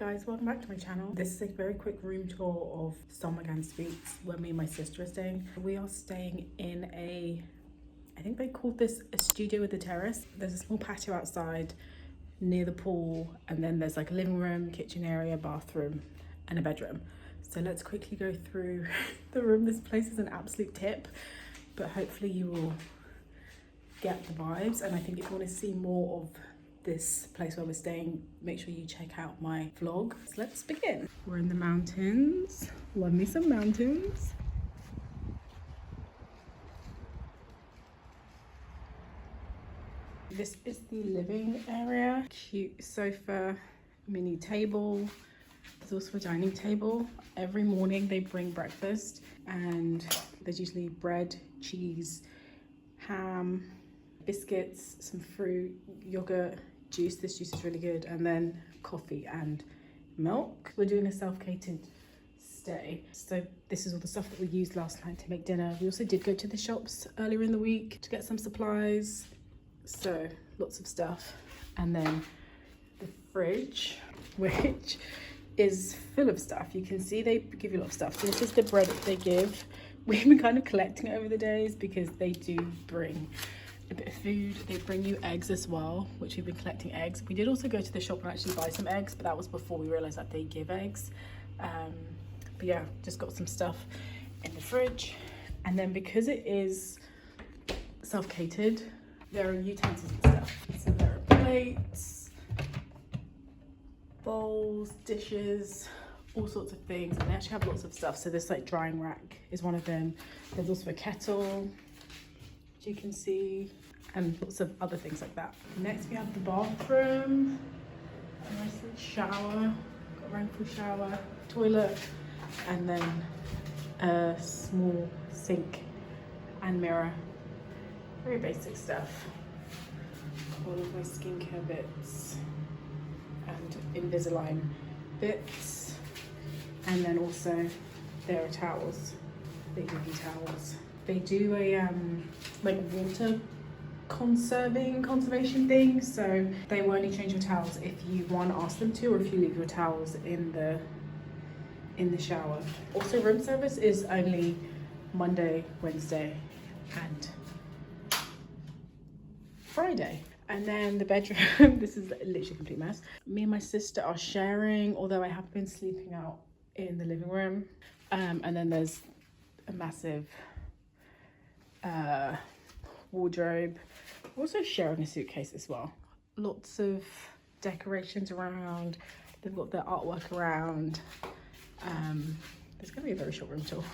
guys, welcome back to my channel. This is a very quick room tour of Sol Mogan Suites where me and my sister are staying. We are staying in I think they called this a studio with a terrace. There's a small patio outside near the pool, and then there's like a living room, kitchen area, bathroom and a bedroom. So let's quickly go through the room. This place is an absolute tip, but hopefully you will get the vibes. And I think if you want to see more of this place where we're staying, make sure you check out my vlog. So let's begin. We're in the mountains. Love me some mountains. This is the living area. Cute sofa, mini table. There's also a dining table. Every morning they bring breakfast, and there's usually bread, cheese, ham, biscuits, some fruit, yogurt, juice. This juice is really good, and then coffee and milk. We're doing a self-catered stay, so this is all the stuff that we used last night to make dinner. We also did go to the shops earlier in the week to get some supplies, so lots of stuff. And then the fridge, which is full of stuff. You can see they give you a lot of stuff. So this is the bread that they give. We've been kind of collecting it over the days because they do bring a bit of food. They bring you eggs as well, which we've been collecting eggs. We did also go to the shop and actually buy some eggs, but that was before we realized that they give eggs. But yeah, just got some stuff in the fridge. And then because it is self-catered, there are utensils and stuff. So there are plates, bowls, dishes, all sorts of things. And they actually have lots of stuff. So this like drying rack is one of them. There's also a kettle, you can see, and lots of other things like that. Next we have the bathroom, a nice little shower, got a rainfall shower, toilet, and then a small sink and mirror. Very basic stuff. All of my skincare bits and Invisalign bits, and then also there are towels. They give you towels. They do a like water conservation thing, so they will only change your towels if you ask them to, or if you leave your towels in the shower. Also, room service is only Monday, Wednesday and Friday. And then the bedroom, this is literally a complete mess. Me and my sister are sharing, although I have been sleeping out in the living room. And then there's a massive wardrobe. We're also sharing a suitcase as well. Lots of decorations around. They've got their artwork around. It's gonna be a very short room tour.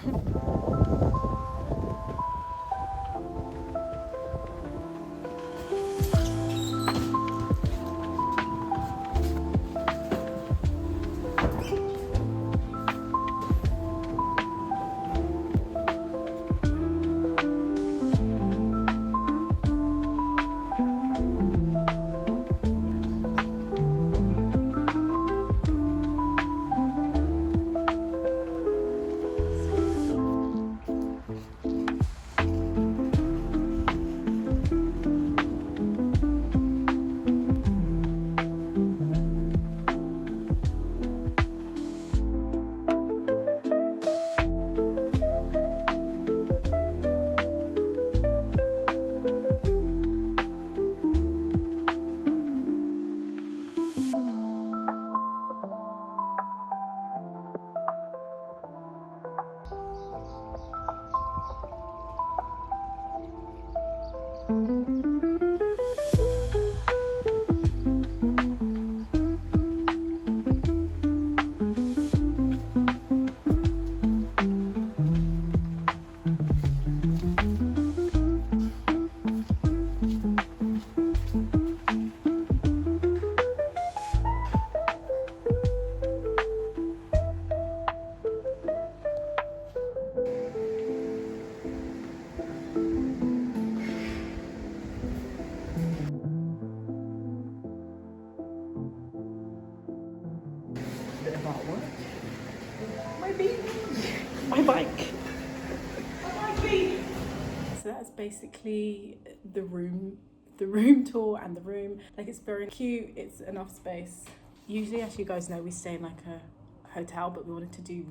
Bit of artwork. My baby, my bike. So that's basically the room tour and the room. Like, it's very cute. It's enough space. Usually, as you guys know, we stay in like a hotel, but we wanted to do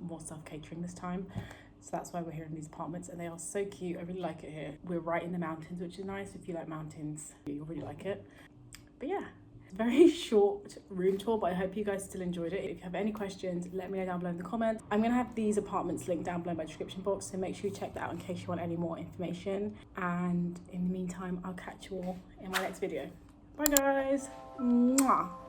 more self-catering this time. So that's why we're here in these apartments, and they are so cute. I really like it here. We're right in the mountains, which is nice. If you like mountains, you'll really like it. But yeah, very short room tour, but I hope you guys still enjoyed it. If you have any questions, let me know down below in the comments. I'm gonna have these apartments linked down below in my description box, so make sure you check that out in case you want any more information. And in the meantime, I'll catch you all in my next video. Bye guys. Mwah.